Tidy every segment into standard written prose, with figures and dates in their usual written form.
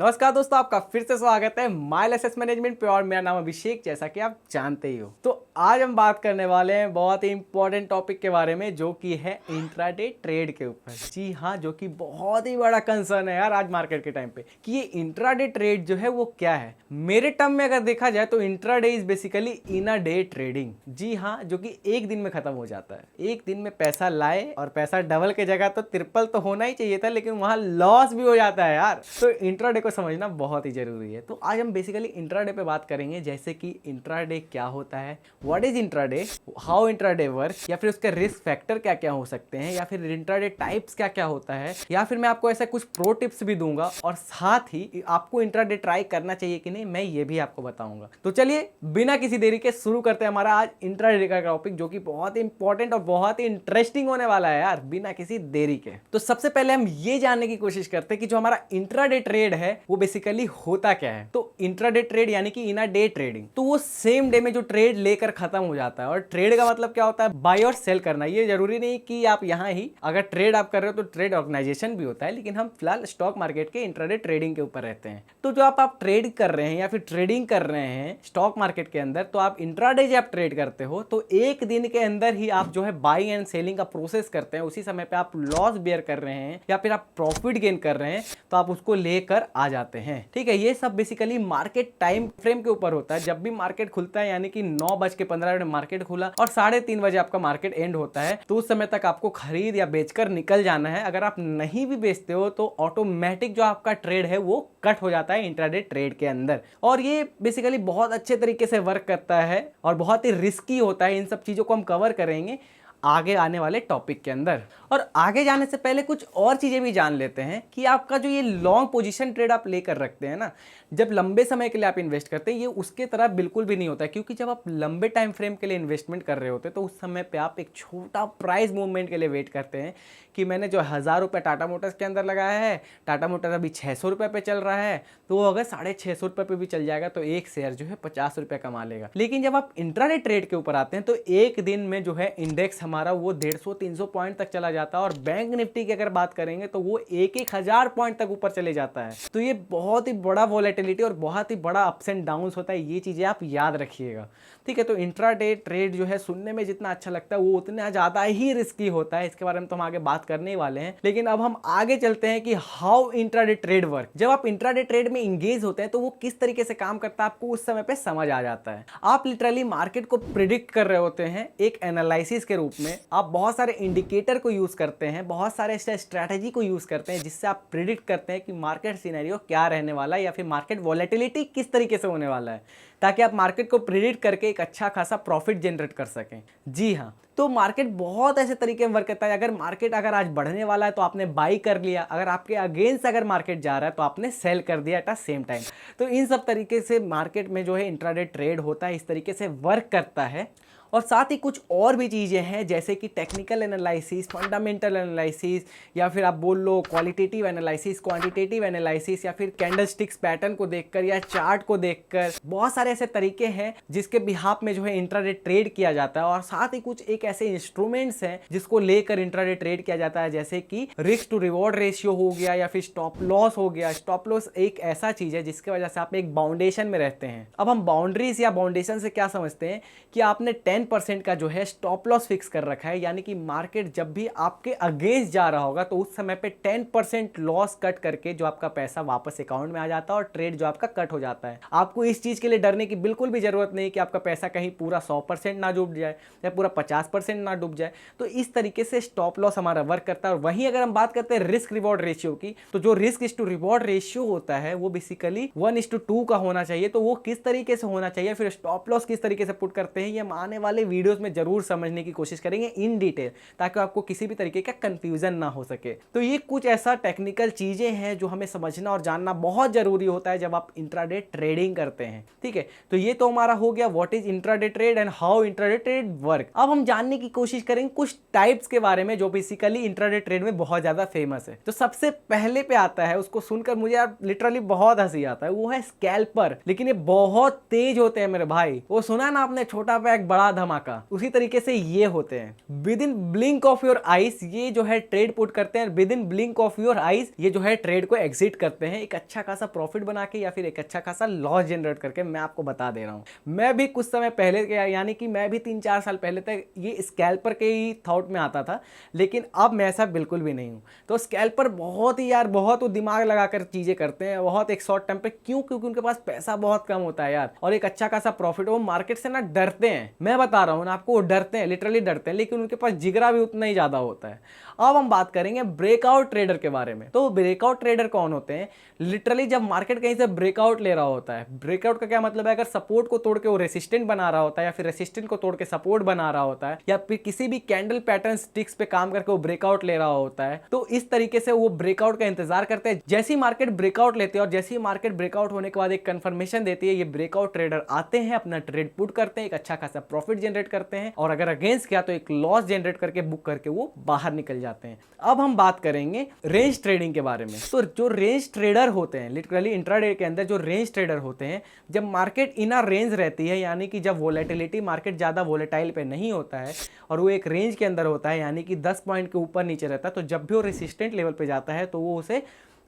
नमस्कार दोस्तों, आपका फिर से स्वागत है माइल एसेट मैनेजमेंट पे और मेरा नाम अभिषेक, जैसा कि आप जानते ही हो। तो आज हम बात करने वाले हैं बहुत ही इंपॉर्टेंट टॉपिक के बारे में, जो कि है इंट्राडे ट्रेड के ऊपर। जी हाँ, जो कि बहुत ही बड़ा कंसर्न है यार आज मार्केट के टाइम पे कि ये इंट्राडे ट्रेड जो है वो क्या है। मेरे टर्म में अगर देखा जाए तो intraday is basically in a day trading. जी हाँ, जो कि एक दिन में खत्म हो जाता है। एक दिन में पैसा लाए और पैसा डबल के जगह तो ट्रिपल तो होना ही चाहिए था, लेकिन वहां लॉस भी हो जाता है यार। तो इंट्राडे को समझना बहुत ही जरूरी है। तो आज हम बेसिकली इंट्राडे पे बात करेंगे, जैसे कि इंट्राडे क्या होता है, what is intraday, how intraday work, या फिर उसके रिस्क फैक्टर क्या क्या हो सकते हैं, या फिर इंट्राडे टाइप्स क्या क्या होता है, या फिर मैं आपको ऐसे कुछ प्रो टिप्स भी दूंगा और साथ ही आपको इंट्राडे ट्राई करना चाहिए कि नहीं, मैं ये भी आपको बताऊंगा। तो चलिए बिना किसी देरी के शुरू करते हैं हमारा आज इंट्राडे का टॉपिक, जो कि बहुत ही इंपॉर्टेंट और बहुत ही इंटरेस्टिंग होने वाला है यार, बिना किसी देरी के। तो सबसे पहले हम ये जानने की कोशिश करते हैं कि जो हमारा इंट्राडे ट्रेड है वो बेसिकली होता क्या है। तो इंट्राडे ट्रेड यानी कि इन अ डे ट्रेडिंग, तो वो सेम डे में जो ट्रेड लेकर खत्म हो जाता है। और ट्रेड का मतलब क्या होता है, बाय और सेल करना। ये जरूरी नहीं कि आप यहाँ ही अगर ट्रेड आप कर रहे हो तो ट्रेड ऑर्गेनाइजेशन भी होता है, लेकिन हम फिलहाल स्टॉक मार्केट के इंट्राडे ट्रेडिंग के ऊपर रहते हैं। तो जो आप ट्रेड कर रहे हैं या फिर ट्रेडिंग कर रहे हैं स्टॉक मार्केट के अंदर, तो आप इंट्राडे जब आप ट्रेड करते हो तो एक दिन के अंदर ही आप जो है बाइंग एंड सेलिंग का प्रोसेस करते हैं। उसी समय पे आप लॉस बेयर कर रहे हैं या फिर आप प्रॉफिट गेन कर रहे हैं, तो आप उसको लेकर आ जाते हैं। ठीक है, ये सब बेसिकली मार्केट टाइम फ्रेम के ऊपर होता है। जब भी मार्केट खुलता है, यानी कि 9:15 मार्केट खुला और 3:30 बजे आपका मार्केट एंड होता है, तो उस समय तक आपको खरीद या बेचकर निकल जाना है। अगर आप नहीं भी बेचते हो तो ऑटोमेटिक जो आपका ट्रेड है वो कट हो जाता है इंट्राडे ट्रेड के अंदर। और ये बेसिकली बहुत अच्छे तरीके से वर्क करता है और बहुत ही रिस्की होता है। इन सब चीजों को हम कवर करेंगे आगे आने वाले टॉपिक के अंदर। और आगे जाने से पहले कुछ और चीजें भी जान लेते हैं कि आपका जो ये लॉन्ग पोजीशन ट्रेड आप लेकर रखते हैं ना, जब लंबे समय के लिए आप इन्वेस्ट करते हैं, ये उसके तरह बिल्कुल भी नहीं होता है। क्योंकि जब आप लंबे टाइम फ्रेम के लिए इन्वेस्टमेंट कर रहे होते हैं तो उस समय पे आप एक छोटा प्राइस मूवमेंट के लिए वेट करते हैं कि मैंने जो 1000 रुपये टाटा मोटर्स के अंदर लगाया है, टाटा मोटर्स अभी 600 रुपये पे चल रहा है, तो वो अगर 650 रुपये पे भी चल जाएगा तो एक शेयर जो है 50 रुपये कमा लेगा। लेकिन जब आप इंट्राडे ट्रेड के ऊपर आते हैं तो एक दिन में जो है इंडेक्स हमारा वो 150-300 पॉइंट तक चला जाता है। और बैंक निफ्टी की अगर बात करेंगे तो वो 1000 पॉइंट तक ऊपर चले जाता है। तो ये बहुत ही बड़ा वॉलेटिलिटी और बहुत ही बड़ा अप्स एंड डाउन्स होता है। ये चीजें आप याद रखिएगा, ठीक है। तो इंट्राडे ट्रेड जो है सुनने में जितना अच्छा लगता है वो उतना ज्यादा ही रिस्की होता है। इसके बारे में तो हम आगे बात करने वाले हैं, लेकिन अब हम आगे चलते हैं कि हाउ इंट्राडे ट्रेड वर्क। जब आप इंट्राडे ट्रेड में इंगेज होते हैं तो वो किस तरीके से काम करता है आपको उस समय पे समझ आ जाता है। आप लिटरली मार्केट को प्रिडिक्ट कर रहे होते हैं एक एनालिसिस के रूप में। आप बहुत सारे इंडिकेटर को यूज करते हैं, बहुत सारे स्ट्रैटेजी को यूज करते हैं, जिससे आप प्रिडिक्ट करते हैं कि मार्केट सिनेरियो क्या रहने वाला है या फिर मार्केट वॉलेटिलिटी किस तरीके से होने वाला है, ताकि आप मार्केट को प्रिडिक्ट करके एक अच्छा खासा प्रॉफिट जनरेट कर सकें। जी हाँ, तो मार्केट बहुत ऐसे तरीके में वर्क करता है। अगर मार्केट अगर आज बढ़ने वाला है तो आपने बाई कर लिया, अगर आपके अगेंस्ट अगर मार्केट जा रहा है तो आपने सेल कर दिया एट अ सेम टाइम। तो इन सब तरीके से मार्केट में जो है इंट्राडे ट्रेड होता है, इस तरीके से वर्क करता है। और साथ ही कुछ और भी चीज़ें हैं, जैसे कि टेक्निकल एनालिसिस, फंडामेंटल एनालिसिस, या फिर आप बोल लो क्वालिटेटिव एनालिसिस, क्वांटिटेटिव एनालिसिस, या फिर कैंडलस्टिक्स पैटर्न को देखकर या चार्ट को देखकर। बहुत सारे ऐसे तरीके हैं जिसके बिहाफ में जो है इंट्राडे ट्रेड किया जाता है। और साथ ही कुछ एक ऐसे इंस्ट्रूमेंट्स हैं जिसको लेकर इंट्राडे ट्रेड किया जाता है, जैसे कि रिस्क टू रिवॉर्ड रेशियो हो गया या फिर स्टॉप लॉस हो गया। स्टॉप लॉस एक ऐसा चीज है जिसकी वजह से आप एक बाउंडेशन में रहते हैं। अब हम बाउंड्रीज या बाउंडेशन से क्या समझते हैं कि आपने 10% का जो है स्टॉप लॉस फिक्स कर रखा है, यानी कि मार्केट जब भी आपके अगेंस्ट जा रहा होगा तो उस समय पे 10% लॉस कट करके जो आपका पैसा वापस अकाउंट में आ जाता है और ट्रेड जो आपका कट हो जाता है। आपको इस चीज के लिए डरने की बिल्कुल भी जरूरत नहीं कि आपका पैसा कहीं पूरा 100% ना डूब जाए या पूरा 50% ना डूब जाए। तो इस तरीके से स्टॉप लॉस हमारा वर्क करता है। और वहीं अगर हम बात करते हैं रिस्क रिवॉर्ड रेशियो की, तो जो risk is to reward ratio होता है वो बेसिकली 1:2 का होना चाहिए। तो वो किस तरीके से होना चाहिए, फिर स्टॉप लॉस किस तरीके से पुट करते हैं, ये हम आने वाले वीडियोस में जरूर समझने की कोशिश करेंगे इन डिटेल, ताकि आपको किसी भी तरीके का कंफ्यूजन ना हो सके। तो ये कुछ ऐसा टेक्निकल चीजें हैं जो हमें समझना और जानना बहुत जरूरी होता है जब आप इंट्राडे ट्रेडिंग करते हैं, ठीक है। तो ये तो हमारा हो गया what is intraday trade and how intraday trade work. अब हम जानने की कोशिश करेंगे कुछ टाइप्स के बारे में जो बेसिकली इंट्राडे ट्रेड में बहुत ज्यादा फेमस है। तो सबसे पहले पे आता है, उसको सुनकर मुझे यार लिटरली बहुत हंसी आता है, वो है स्कैल्पर। लेकिन ये बहुत तेज होते हैं मेरे भाई। वो सुना ना आपने, छोटा पैक बड़ा धमाका, उसी तरीके से ये होते हैं। With in blink of your eyes ये जो है ट्रेड पुट करते हैं, with in blink of your eyes ये जो है ट्रेड को एग्जिट करते हैं, एक अच्छा खासा प्रॉफिट बना के या फिर एक अच्छा खासा लॉस जनरेट करके। मैं आपको बता दे रहा हूं, मैं भी कुछ समय पहले, यानी कि मैं भी 3-4 साल पहले तक ये स्कैल्पर के ही थॉट में आता था, लेकिन अब मैं ऐसा बिल्कुल भी नहीं हूं। तो स्कैल्पर बहुत ही यार, बहुत दिमाग लगाकर चीजें करते हैं, बहुत एक शॉर्ट टर्म पे। क्यों? क्योंकि उनके पास पैसा बहुत कम होता है यार, और एक अच्छा खासा प्रॉफिट। वो मार्केट से ना डरते हैं, मैं बता रहा हूं ना आपको, वो डरते हैं, लिटरली डरते हैं, लेकिन उनके पास जिगरा भी उतना ही ज्यादा होता है। अब हम बात करेंगे ब्रेकआउट ट्रेडर के बारे में। तो ब्रेकआउट ट्रेडर कौन होते हैं? लिटरली जब मार्केट कहीं से ब्रेकआउट ले रहा होता है, ब्रेकआउट का क्या मतलब है? अगर सपोर्ट को तोड़ के वो रेसिस्टेंट बना रहा होता है, या फिर रेसिस्टेंट को तोड़ के सपोर्ट बना रहा होता है, या फिर किसी भी कैंडल पैटर्न स्टिक्स पे काम करके वो ब्रेकआउट ले रहा होता है, तो इस तरीके से वो ब्रेकआउट का इंतजार करते हैं। जैसी मार्केट ब्रेकआउट लेते हैं और जैसी मार्केट ब्रेकआउट होने के बाद एक कंफर्मेशन देती है, ये ब्रेकआउट ट्रेडर आते हैं, अपना ट्रेड पुट करते हैं, एक अच्छा खासा प्रॉफिट जनरेट करते हैं, और अगर अगेंस्ट किया तो एक लॉस जनरेट करके बुक करके वो बाहर निकल जाते हैं। अब हम बात करेंगे रेंज ट्रेडिंग के बारे में। तो जो रेंज ट्रेडर होते हैं, लिटरली इंट्राडे के अंदर जो रेंज ट्रेडर होते हैं, जब मार्केट इन अ रेंज रहती है, यानी कि जब वोलेटिलिटी मार्केट ज़्यादा वोलेटाइल पे नहीं होता है और वो एक रेंज के अंदर होता है, यानी कि 10 पॉइंट के ऊपर नीचे रहता है, तो जब भी वो रेसिस्टेंट लेवल पे जाता है तो वो उसे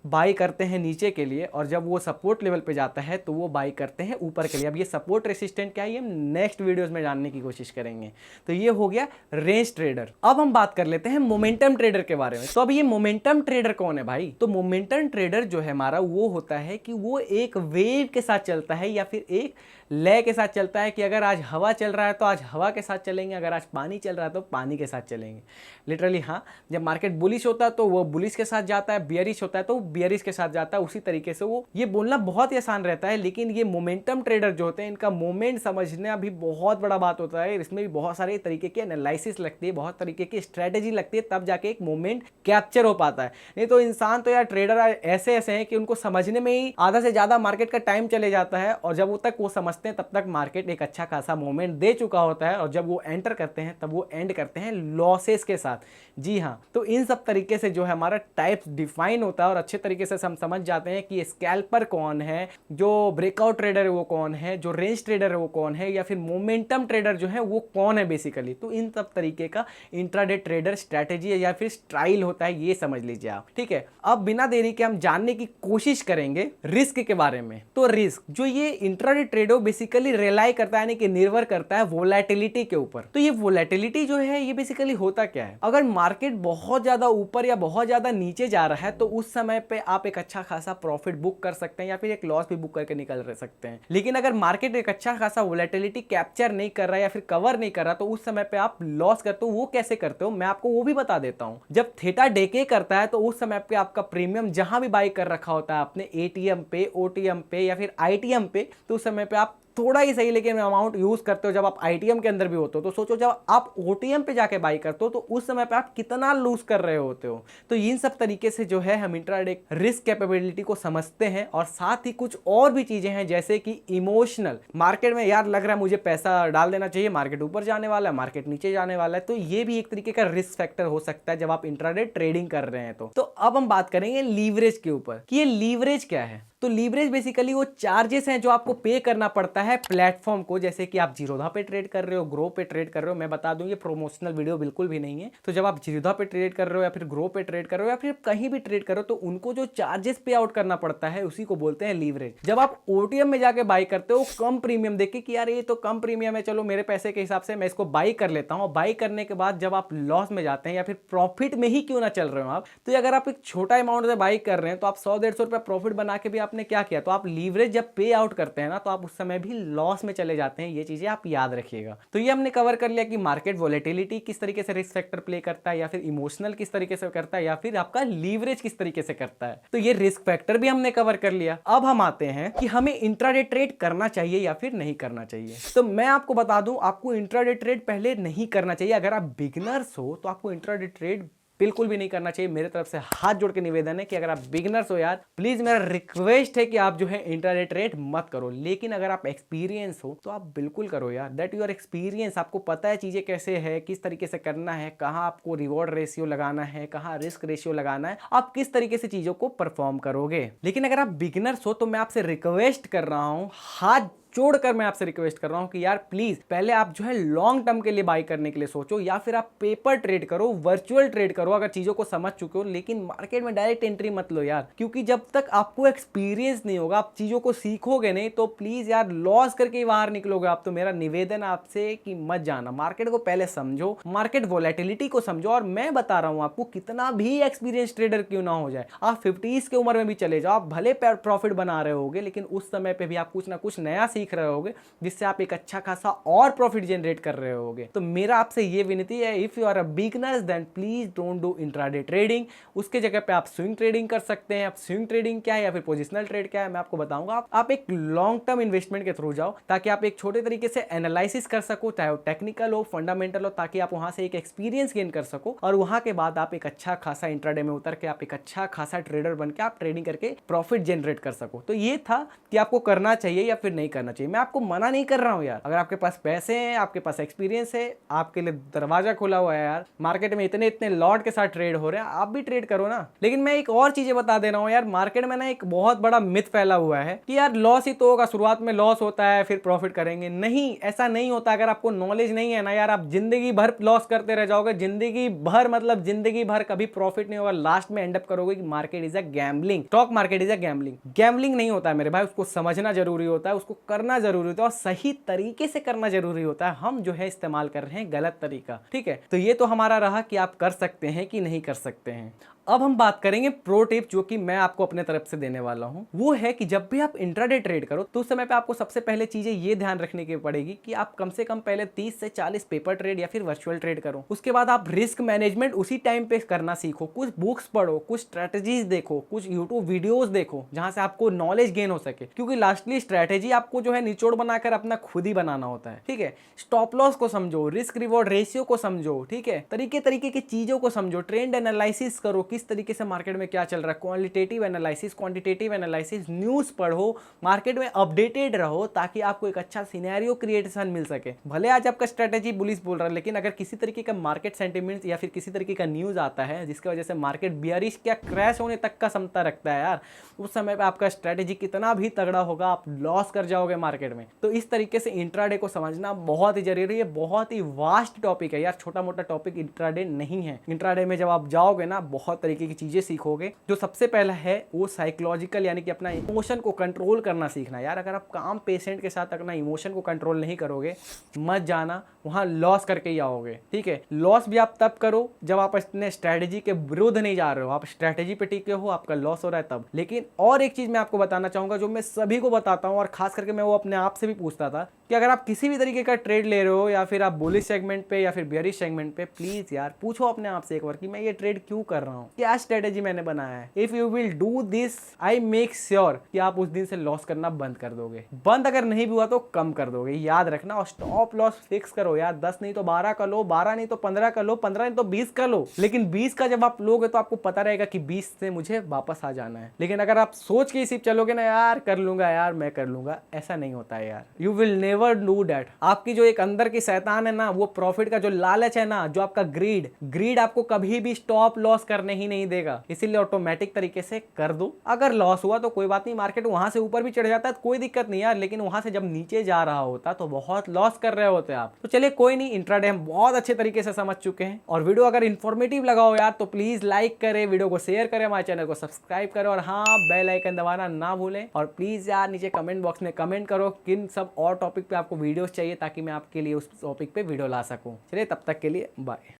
बाई करते हैं नीचे के लिए, और जब वो सपोर्ट लेवल पे जाता है तो वो बाई करते हैं ऊपर के लिए। अब ये सपोर्ट रेसिस्टेंट क्या है, ये हम नेक्स्ट वीडियोस में जानने की कोशिश करेंगे। तो ये हो गया रेंज ट्रेडर। अब हम बात कर लेते हैं मोमेंटम ट्रेडर के बारे में। तो अब ये मोमेंटम ट्रेडर कौन है भाई? तो मोमेंटम ट्रेडर जो है हमारा, वो होता है कि वो एक वेव के साथ चलता है या फिर एक लय के साथ चलता है, कि अगर आज हवा चल रहा है तो आज हवा के साथ चलेंगे, अगर आज पानी चल रहा है तो पानी के साथ चलेंगे। लिटरली हाँ, जब मार्केट बुलिश होता है तो वो बुलिश के साथ जाता है, बियरिश होता है तो बियरिश के साथ जाता है। उसी तरीके से वो, ये बोलना बहुत ही आसान रहता है, लेकिन ये मोमेंटम ट्रेडर जो होते हैं, इनका मोमेंट समझना भी बहुत बड़ा बात होता है। इसमें भी बहुत सारे तरीके की एनालिसिस लगती है, बहुत तरीके की स्ट्रेटेजी लगती है, तब जाके एक मोमेंट कैप्चर हो पाता है। नहीं तो इंसान तो यार, ट्रेडर ऐसे ऐसे हैं कि उनको समझने में ही आधा से ज्यादा मार्केट का टाइम चले जाता है, और जब वो तक वो समझते हैं तब तक मार्केट एक अच्छा खासा मोमेंट दे चुका होता है, और जब वो एंटर करते हैं तब वो एंड करते हैं लॉसेस के साथ। जी हाँ, तो इन सब तरीके से जो है हमारा टाइप्स डिफाइन होता है, और अच्छे तरीके से हम समझ जाते हैं कि स्कैल्पर कौन है, जो ब्रेकआउट ट्रेडर है वो कौन है, जो रेंज ट्रेडर है वो कौन है, या फिर मोमेंटम ट्रेडर जो है वो कौन है बेसिकली। तो इन सब तरीके का इंट्राडे ट्रेडर स्ट्रैटेजी या फिर स्टाइल होता है, ये समझ लीजिए आप। ठीक है, अब बिना देरी के हम जानने की कोशिश करेंगे रिस्क के बारे में। तो रिस्क जो ये इंट्राडे ट्रेडर बेसिकली रिलाई करता है, यानी कि निर्भर करता है वोलेटिलिटी के ऊपर। तो ये वोलेटिलिटी जो है ये बेसिकली होता क्या है? अगर मार्केट बहुत ज्यादा ऊपर या बहुत ज्यादा नीचे जा रहा है तो उस समय पे आप एक अच्छा खासा प्रॉफिट बुक कर सकते हैं, या फिर एक लॉस भी बुक करके निकल रह सकते हैं। लेकिन अगर मार्केट एक अच्छा खासा वोलेटिलिटी कैप्चर नहीं कर रहा है या फिर कवर नहीं कर रहा, तो उस समय पे आप लॉस करते हो। वो कैसे करते हो मैं आपको वो भी बता देता हूं। जब थीटा डेके करता है तो उस समय पे आपका प्रीमियम जहां भी बाई कर रखा होता है आपने, एटीएम पे, ओटीएम पे या फिर आईटीएम पे, तो उस समय पे आप थोड़ा ही सही लेकिन अमाउंट यूज करते हो। जब आप आईटीएम के अंदर भी होते हो तो सोचो, जब आप ओटीएम पे जाके बाई करते हो तो उस समय पे आप कितना लूज कर रहे होते हो। तो इन सब तरीके से जो है हम इंट्राडे रिस्क कैपेबिलिटी को समझते हैं, और साथ ही कुछ और भी चीजें हैं, जैसे कि इमोशनल। मार्केट में यार लग रहा है मुझे पैसा डाल देना चाहिए, मार्केट ऊपर जाने वाला है, मार्केट नीचे जाने वाला है, तो ये भी एक तरीके का रिस्क फैक्टर हो सकता है जब आप इंट्राडे ट्रेडिंग कर रहे हैं। तो अब हम बात करेंगे लीवरेज के ऊपर, कि ये लीवरेज क्या है। तो लीवरेज बेसिकली वो चार्जेस हैं जो आपको पे करना पड़ता है प्लेटफॉर्म को। जैसे कि आप जीरोधा पे ट्रेड कर रहे हो, ग्रो पे ट्रेड कर रहे हो, मैं बता दूं ये प्रोमोशनल वीडियो बिल्कुल भी नहीं है। तो जब आप जीरोधा पे ट्रेड कर रहे हो या फिर ग्रो पे ट्रेड कर रहे हो या फिर कहीं भी ट्रेड कर रहे हो, तो उनको जो चार्जेस पे आउट करना पड़ता है उसी को बोलते हैं लीवरेज। जब आप ओटीएम में जाके बाई करते हो कम प्रीमियम देख के कि यार ये तो कम प्रीमियम है, चलो मेरे पैसे के हिसाब से मैं इसको बाई कर लेता हूँ। बाई करने के बाद जब आप लॉस में जाते हैं या फिर प्रॉफिट में ही क्यों ना चल रहे हो आप, तो अगर आप एक छोटा अमाउंट से बाई कर रहे हैं तो आप 100-150 रुपया प्रॉफिट बना के भी आपने क्या किया, तो आप लीवरेज जब पे आउट करते हैं ना तो आप उस समय भी लॉस में चले जाते हैं। ये चीजें आप याद रखिएगा। तो ये हमने कवर कर लिया कि मार्केट वोलेटिलिटी किस तरीके से रिस्क फैक्टर प्ले करता है, या फिर इमोशनल किस तरीके से करता है, या फिर आपका लीवरेज किस तरीके से करता है। तो ये रिस्क फैक्टर भी हमने कवर कर लिया। अब हम आते हैं कि हमें इंट्राडे ट्रेड करना चाहिए या फिर नहीं करना चाहिए। तो मैं आपको बता दूं, आपको इंट्राडे ट्रेड पहले नहीं करना चाहिए। अगर आप बिगिनर्स हो तो आपको इंट्राडे ट्रेड बिल्कुल भी नहीं करना चाहिए। मेरे तरफ से हाथ जोड़ के निवेदन है कि अगर आप बिगिनर्स हो यार, प्लीज मेरा रिक्वेस्ट है कि आप जो है इंट्राडे ट्रेड मत करो। लेकिन अगर आप एक्सपीरियंस हो तो आप बिल्कुल करो यार। दैट यू आर एक्सपीरियंस, आपको पता है चीजें कैसे है, किस तरीके से करना है, कहाँ आपको रिवॉर्ड रेशियो लगाना है, कहाँ रिस्क रेशियो लगाना है, आप किस तरीके से चीजों को परफॉर्म करोगे। लेकिन अगर आप बिगिनर्स हो तो मैं आपसे रिक्वेस्ट कर रहा हूं, हाथ जोड़कर मैं आपसे रिक्वेस्ट कर रहा हूं कि यार प्लीज पहले आप जो है लॉन्ग टर्म के लिए बाई करने के लिए सोचो, या फिर आप पेपर ट्रेड करो, वर्चुअल ट्रेड करो अगर चीजों को समझ चुके हो। लेकिन मार्केट में डायरेक्ट एंट्री मत लो यार, क्योंकि जब तक आपको एक्सपीरियंस नहीं होगा, आप चीजों को सीखोगे नहीं, तो प्लीज यार लॉस करके ही बाहर निकलोगे आप। तो मेरा निवेदन आपसे कि मत जाना, मार्केट को पहले समझो, मार्केट वोलेटिलिटी को समझो। और मैं बता रहा हूं आपको, कितना भी एक्सपीरियंस ट्रेडर क्यों ना हो जाए, आप 50s की उम्र में भी चले जाओ, आप भले प्रॉफिट बना रहे होगे, लेकिन उस समय पे भी आप कुछ ना कुछ नया सीख रहे होगे, जिससे आप एक अच्छा खासा और प्रॉफिट जनरेट कर रहे होगे। तो मेरा आपसे ये विनती है, if you are a beginner then please don't do intraday trading. उसके जगह पे आप स्विंग ट्रेडिंग कर सकते हैं। आप स्विंग ट्रेडिंग क्या है या फिर पोजिशनल ट्रेड क्या है, मैं आपको बताऊंगा। आप एक लॉन्ग टर्म इन्वेस्टमेंट के थ्रू जाओ, ताकि आप एक छोटे तरीके से एनालिसिस कर सको, चाहे वो टेक्निकल हो, फंडामेंटल हो, ताकि आप वहां से एक एक्सपीरियंस गेन कर सको, और वहां के बाद आप एक अच्छा खासा इंट्राडे में उतर के आप एक अच्छा खासा ट्रेडर बन के आप ट्रेडिंग करके प्रॉफिट जनरेट कर सको। तो ये था कि आपको करना चाहिए या फिर नहीं करना चाहिए। मैं आपको मना नहीं कर रहा हूं यार, अगर आपके पास पैसे हैं, आपके पास एक्सपीरियंस है, आपके लिए दरवाजा खुला हुआ है यार, मार्केट में इतने इतने लॉट के साथ ट्रेड हो रहे हैं, आप भी ट्रेड करो ना। लेकिन मैं एक और चीजें बता दे रहा हूं यार, मार्केट में ना एक बहुत बड़ा मिथ फैला हुआ है कि यार लॉस ही तो होगा, शुरुआत में लॉस होता है फिर प्रॉफिट करेंगे। नहीं, ऐसा नहीं होता। अगर आपको नॉलेज नहीं है ना यार, आप जिंदगी भर लॉस करते रह जाओगे, जिंदगी भर, मतलब जिंदगी भर कभी प्रॉफिट नहीं होगा। लास्ट में एंड अप करोगे कि market is a gambling, stock market is a gambling. Gambling नहीं होता है मेरे भाई, उसको समझना जरूरी होता है, उसको करना जरूरी होता है, और सही तरीके से करना जरूरी होता है। हम जो है इस्तेमाल कर रहे हैं गलत तरीका, ठीक है। तो ये तो हमारा रहा कि आप कर सकते हैं कि नहीं कर सकते हैं। अब हम बात करेंगे प्रो टिप, जो कि मैं आपको अपने तरफ से देने वाला हूं। वो है कि जब भी आप इंट्राडे ट्रेड करो, तो उस समय पे आपको सबसे पहले चीजें ये ध्यान रखने की पड़ेगी कि आप कम से कम पहले 30 से 40 पेपर ट्रेड या फिर वर्चुअल ट्रेड करो। उसके बाद आप रिस्क मैनेजमेंट उसी टाइम पे करना सीखो, कुछ बुक्स पढ़ो, कुछ स्ट्रेटेजीज देखो, कुछ यूट्यूब वीडियोज देखो, जहां से आपको नॉलेज गेन हो सके। क्योंकि लास्टली स्ट्रेटेजी आपको जो है निचोड़ बनाकर अपना खुद ही बनाना होता है, ठीक है। स्टॉप लॉस को समझो, रिस्क रिवॉर्ड रेशियो को समझो, ठीक है, तरीके तरीके की चीजों को समझो, ट्रेंड एनालिसिस करो, किस तरीके से मार्केट में क्या चल रहा है, qualitative analysis, quantitative analysis, news पढ़ो, मार्केट में अपडेटेड रहो, ताकि आपको एक अच्छा सिनेरियो क्रिएशन मिल सके। भले आज आपका स्ट्रेटेजी बुलिश बोल रहा है, लेकिन अगर किसी तरीके का मार्केट सेंटिमेंट्स या फिर किसी तरीके का न्यूज आता है जिसकी वजह से मार्केट बियरिश क्या क्रैश होने तक का क्षमता रखता है यार, उस समय पे आपका स्ट्रेटेजी कितना भी तगड़ा होगा, आप लॉस कर जाओगे मार्केट में। तो इस तरीके से इंट्राडे को समझना बहुत ही जरूरी है। बहुत ही वास्ट टॉपिक है यार, छोटा मोटा टॉपिक इंट्राडे नहीं है। इंट्राडे में जब आप जाओगे ना, बहुत तरीके की चीजें सीखोगे। जो सबसे पहला है वो साइकोलॉजिकल, यानी कि अपना इमोशन को कंट्रोल करना सीखना। यार अगर आप काम पेशेंट के साथ अपना इमोशन को कंट्रोल नहीं करोगे, मत जाना, वहां लॉस करके ही आओगे, ठीक है। लॉस भी आप तब करो जब आप अपने स्ट्रेटेजी के विरुद्ध नहीं जा रहे हो, आप स्ट्रेटेजी पे टिके हो, आपका लॉस हो रहा है तब। लेकिन और एक चीज मैं आपको बताना चाहूंगा, जो मैं सभी को बताता हूं, और खास करके मैं वो अपने आप से भी पूछता था, कि अगर आप किसी भी तरीके का ट्रेड ले रहे हो, या फिर आप बुलिश सेगमेंट पे या फिर बेयरिश सेगमेंट पे, प्लीज यार पूछो अपने आप से एक बार कि मैं ये ट्रेड क्यों कर रहा हूँ, क्या स्ट्रेटेजी मैंने बनाया है। If you will do this, I make sure कि आप उस दिन से लॉस करना बंद कर दोगे। बंद अगर नहीं भी हुआ तो कम कर दोगे, याद रखना। और स्टॉप लॉस फिक्स करो यार, 10 नहीं तो 12 का लो, 12 नहीं तो 15 का लो, 15 नहीं तो 20 का लो। लेकिन 20 का जब आप लोगे तो आपको पता रहेगा कि 20 से मुझे वापस आ जाना है। लेकिन अगर आप सोच के सिर्फ चलोगे ना, यार कर लूंगा यार, मैं कर लूंगा, ऐसा नहीं होता है यार। You will never do that. आपकी जो एक अंदर की शैतान है ना, वो प्रॉफिट का जो लालच है ना, जो आपका ग्रीड आपको कभी भी स्टॉप लॉस करने ही नहीं देगा। इसीलिए ऑटोमेटिक तरीके से कर दो। अगर लॉस हुआ तो कोई बात नहीं, मार्केट वहां से ऊपर भी चढ़ जाता है तो कोई दिक्कत नहीं यार, लेकिन वहां से जब नीचे जा रहा होता तो बहुत लॉस कर रहे होते आप। तो चलिए कोई नहीं, इंट्राडे हम बहुत अच्छे तरीके से समझ चुके हैं। और वीडियो अगर इन्फॉर्मेटिव लगा हो यार, तो प्लीज लाइक करें, वीडियो को शेयर करें, हमारे चैनल को सब्सक्राइब करें, और हाँ, बेल आइकन दबाना ना भूलें। और प्लीज यार नीचे कमेंट बॉक्स में कमेंट करो किन सब और टॉपिक पे आपको वीडियोस चाहिए, ताकि मैं आपके लिए उस टॉपिक पे वीडियो ला सकूं। चलिए तब तक के लिए बाय।